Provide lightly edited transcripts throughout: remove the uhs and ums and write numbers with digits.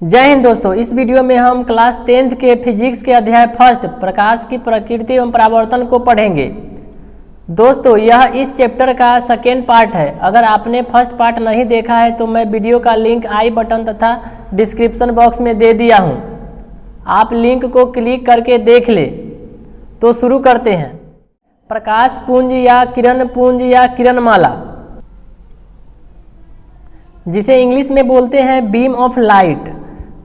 जय हिंद दोस्तों, इस वीडियो में हम क्लास 10th के फिजिक्स के अध्याय फर्स्ट प्रकाश की प्रकृति एवं परावर्तन को पढ़ेंगे। दोस्तों, यह इस चैप्टर का सेकेंड पार्ट है। अगर आपने फर्स्ट पार्ट नहीं देखा है तो मैं वीडियो का लिंक आई बटन तथा डिस्क्रिप्शन बॉक्स में दे दिया हूं, आप लिंक को क्लिक करके देख ले। तो शुरू करते हैं। प्रकाश पुंज या किरणमाला, जिसे इंग्लिश में बोलते हैं बीम ऑफ लाइट।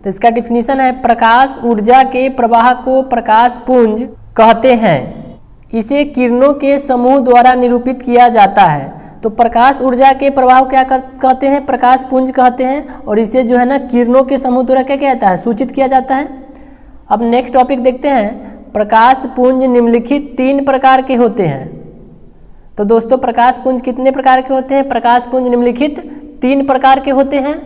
तो इसका डिफिनीशन है, प्रकाश ऊर्जा के प्रवाह को प्रकाश पुंज कहते हैं। इसे किरणों के समूह द्वारा निरूपित किया जाता है। तो प्रकाश ऊर्जा के प्रवाह क्या कहते हैं? प्रकाश पुंज कहते हैं। और इसे जो है ना किरणों के समूह द्वारा क्या कहता है? सूचित किया जाता है। अब नेक्स्ट टॉपिक देखते हैं। प्रकाश पुंज निम्नलिखित 3 प्रकार के होते हैं। तो दोस्तों, प्रकाश पुंज कितने प्रकार के होते हैं? प्रकाश पुंज निम्नलिखित 3 प्रकार के होते हैं,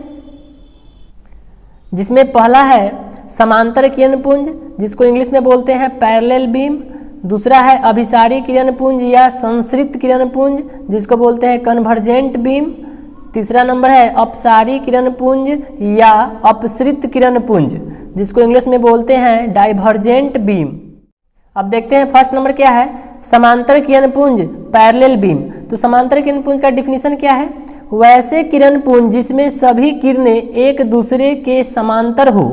जिसमें पहला है समांतर किरण पुंज, जिसको इंग्लिश में बोलते हैं पैरेलल बीम। दूसरा है अभिसारी किरण पुंज या संश्रित किरण पुंज, जिसको बोलते हैं कन्वर्जेंट बीम। तीसरा नंबर है अपसारी किरण पुंज या अपसृत किरण पुंज, जिसको इंग्लिश में बोलते हैं डाइवर्जेंट बीम। अब देखते हैं फर्स्ट नंबर क्या है, समांतर किरण पुंज पैरेलल बीम। तो समांतर किरण पुंज का डिफिनीशन क्या है? वैसे किरण पुंज जिसमें सभी किरणें एक दूसरे के समांतर हो,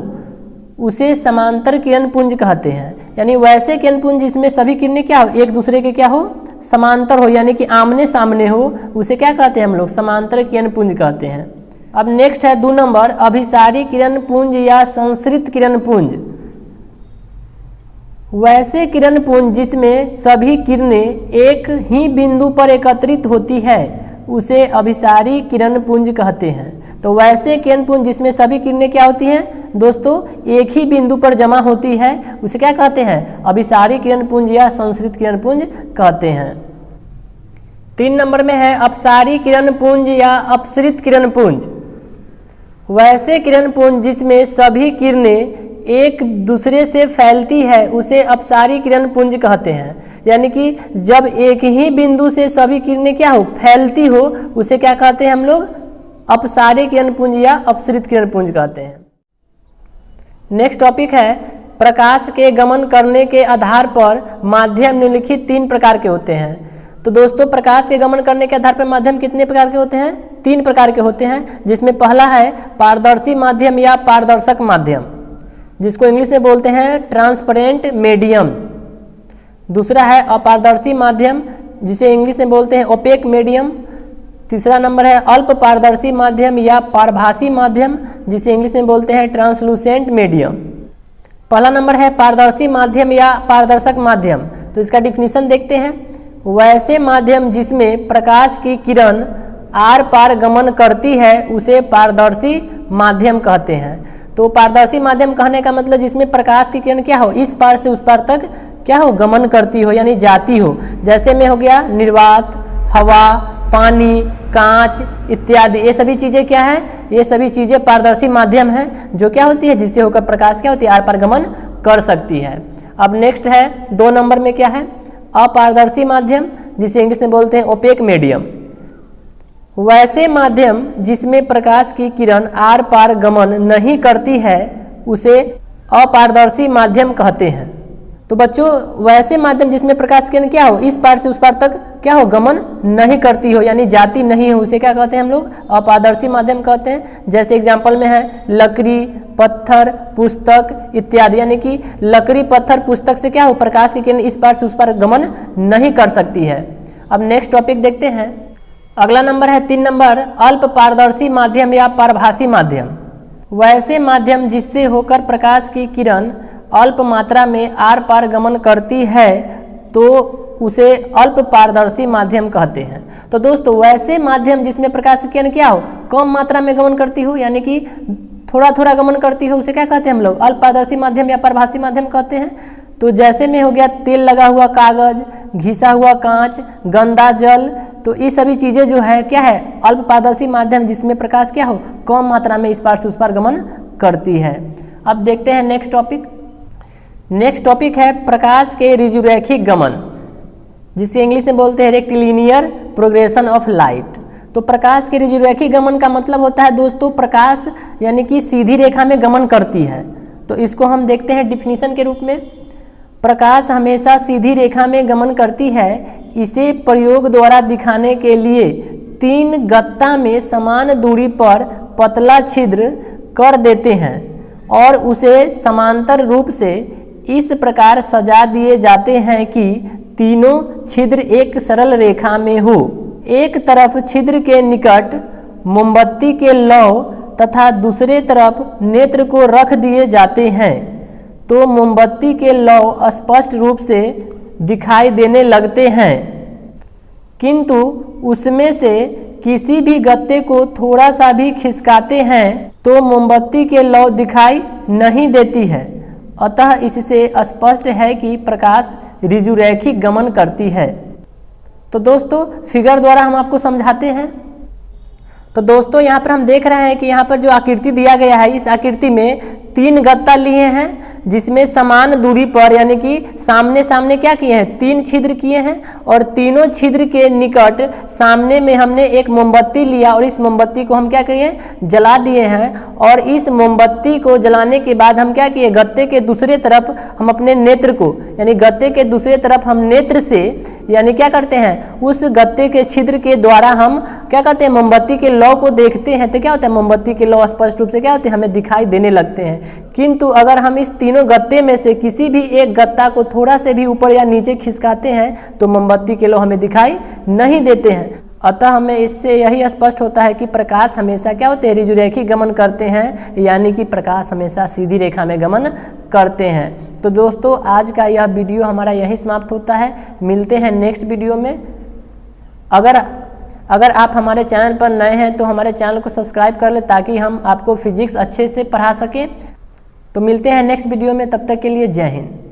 उसे समांतर किरण पुंज कहते हैं। यानी वैसे किरण पुंज जिसमें सभी किरणें क्या हो? एक दूसरे के क्या हो? समांतर हो, यानी कि आमने सामने हो, उसे क्या कहते हैं हम लोग? समांतर किरण पुंज कहते हैं। अब नेक्स्ट है 2 नंबर अभिसारी किरण पुंज या संश्रित किरण पुंज। वैसे किरण पुंज जिसमें सभी किरणें एक ही बिंदु पर एकत्रित होती है, उसे अभिसारी किरण पुंज कहते हैं। तो वैसे किरण पुंज जिसमें सभी किरणें क्या होती हैं दोस्तों? एक ही बिंदु पर जमा होती है, उसे क्या कहते हैं? अभिसारी किरण पुंज या संश्रित किरण पुंज कहते हैं। 3 नंबर में है अपसारी किरण पुंज या अपसृत किरण पुंज। वैसे किरण पुंज जिसमें सभी किरणें एक दूसरे से फैलती है, उसे अपसारी किरण पुंज कहते हैं। यानी कि जब एक ही बिंदु से सभी किरणें क्या हो? फैलती हो, उसे क्या कहते हैं हम लोग? अपसारी किरण पुंज या अपसृत किरण पुंज कहते हैं। नेक्स्ट टॉपिक है प्रकाश के गमन करने के आधार पर माध्यम निम्नलिखित 3 प्रकार के होते हैं। तो दोस्तों, प्रकाश के गमन करने के आधार पर माध्यम कितने प्रकार के होते हैं? 3 प्रकार के होते हैं, जिसमें पहला है पारदर्शी माध्यम या पारदर्शक माध्यम, जिसको इंग्लिश में बोलते हैं ट्रांसपेरेंट मीडियम। दूसरा है अपारदर्शी माध्यम, जिसे इंग्लिश में बोलते हैं ओपेक मीडियम। तीसरा नंबर है अल्प पारदर्शी माध्यम या पारभासी माध्यम, जिसे इंग्लिश में बोलते हैं ट्रांसलूसेंट मीडियम। पहला नंबर है पारदर्शी माध्यम या पारदर्शक माध्यम। तो इसका डिफिनीशन देखते हैं। वैसे माध्यम जिसमें प्रकाश की किरण आर पार गमन करती है, उसे पारदर्शी माध्यम कहते हैं। तो पारदर्शी माध्यम कहने का मतलब जिसमें प्रकाश की किरण क्या हो? इस पार से उस पार तक क्या हो? गमन करती हो, यानी जाती हो। जैसे में हो गया निर्वात, हवा, पानी, कांच इत्यादि। ये सभी चीजें क्या है? ये सभी चीजें पारदर्शी माध्यम है, जो क्या होती है? जिससे होकर प्रकाश क्या होती है? आर पार गमन कर सकती है। अब नेक्स्ट है 2 नंबर में क्या है? अपारदर्शी माध्यम, जिसे इंग्लिश में बोलते हैं ओपेक मीडियम। वैसे माध्यम जिसमें प्रकाश की किरण आर पार गमन नहीं करती है, उसे अपारदर्शी माध्यम कहते हैं। तो बच्चों, वैसे माध्यम जिसमें प्रकाश की किरण क्या हो? इस पार से उस पार तक क्या हो? गमन नहीं करती हो, यानी जाती नहीं हो, उसे क्या कहते हैं हम लोग? अपारदर्शी माध्यम कहते हैं। जैसे एग्जाम्पल में है लकड़ी, पत्थर, पुस्तक इत्यादि। यानी कि लकड़ी, पत्थर, पुस्तक से क्या हो? प्रकाश की किरण इस पार से उस पार गमन नहीं कर सकती है। अब नेक्स्ट टॉपिक देखते हैं। अगला नंबर है 3 नंबर अल्प पारदर्शी माध्यम या पारभासी माध्यम। वैसे माध्यम जिससे होकर प्रकाश की किरण अल्प मात्रा में आर पार गमन करती है, तो उसे अल्प पारदर्शी माध्यम कहते हैं। तो दोस्तों, वैसे माध्यम जिसमें प्रकाश की किरण क्या हो? कम मात्रा में गमन करती हो, यानी कि थोड़ा थोड़ा गमन करती हो, उसे क्या कहते हैं हम लोग? अल्प पारदर्शी माध्यम या पारभासी माध्यम कहते हैं। तो जैसे में हो गया तेल लगा हुआ कागज, घिसा हुआ कांच, गंदा जल। तो ये सभी चीजें जो है क्या है? अल्प पारदर्शी माध्यम जिसमें प्रकाश क्या हो? कम मात्रा में इस पार से उस पार गमन करती है। अब देखते हैं नेक्स्ट टॉपिक। नेक्स्ट टॉपिक है प्रकाश के ऋजुरैखिक गमन, जिसे इंग्लिश में बोलते हैं रेक्टिलिनियर प्रोग्रेशन ऑफ लाइट। तो प्रकाश के ऋजुरेखी गमन का मतलब होता है दोस्तों प्रकाश यानी कि सीधी रेखा में गमन करती है। तो इसको हम देखते हैं डिफिनीशन के रूप में। प्रकाश हमेशा सीधी रेखा में गमन करती है। इसे प्रयोग द्वारा दिखाने के लिए 3 गत्ता में समान दूरी पर पतला छिद्र कर देते हैं और उसे समांतर रूप से इस प्रकार सजा दिए जाते हैं कि तीनों छिद्र एक सरल रेखा में हो। एक तरफ छिद्र के निकट मोमबत्ती के लौ तथा दूसरे तरफ नेत्र को रख दिए जाते हैं तो मोमबत्ती के लौ स्पष्ट रूप से दिखाई देने लगते हैं, किंतु उसमें से किसी भी गत्ते को थोड़ा सा भी खिसकाते हैं तो मोमबत्ती के लौ दिखाई नहीं देती है। अतः इससे स्पष्ट है कि प्रकाश ऋजुरैखिक गमन करती है। तो दोस्तों फिगर द्वारा हम आपको समझाते हैं। तो दोस्तों यहाँ पर हम देख रहे हैं कि यहाँ पर जो आकृति दिया गया है, इस आकृति में 3 गत्ता लिए हैं जिसमें समान दूरी पर यानी कि सामने सामने क्या किए हैं, 3 छिद्र किए हैं और तीनों छिद्र के निकट सामने में हमने एक मोमबत्ती लिया और इस मोमबत्ती को हम क्या किए, जला दिए हैं। और इस मोमबत्ती को जलाने के बाद हम क्या किए, गत्ते के दूसरे तरफ हम अपने नेत्र को यानी गत्ते के दूसरे तरफ हम नेत्र से यानी क्या करते हैं, उस गत्ते के छिद्र के द्वारा हम क्या करते हैं, मोमबत्ती के लौ को देखते हैं। तो क्या होता है, मोमबत्ती के लौ स्पष्ट रूप से क्या होते हैं, हमें दिखाई देने लगते हैं। किंतु अगर हम इस तीनों गत्ते में से किसी भी एक गत्ता को थोड़ा से भी ऊपर या नीचे खिसकाते हैं तो मोमबत्ती के लौ हमें दिखाई नहीं देते हैं। अतः हमें इससे यही स्पष्ट होता है कि प्रकाश हमेशा क्या होते हैं, ऋजुरैखिक गमन करते हैं, यानी कि प्रकाश हमेशा सीधी रेखा में गमन करते हैं। तो दोस्तों आज का यह वीडियो हमारा यही समाप्त होता है। मिलते हैं नेक्स्ट वीडियो में। अगर आप हमारे चैनल पर नए हैं तो हमारे चैनल को सब्सक्राइब कर लें ताकि हम आपको फिजिक्स अच्छे से पढ़ा सकें। तो मिलते हैं नेक्स्ट वीडियो में, तब तक के लिए जय हिंद।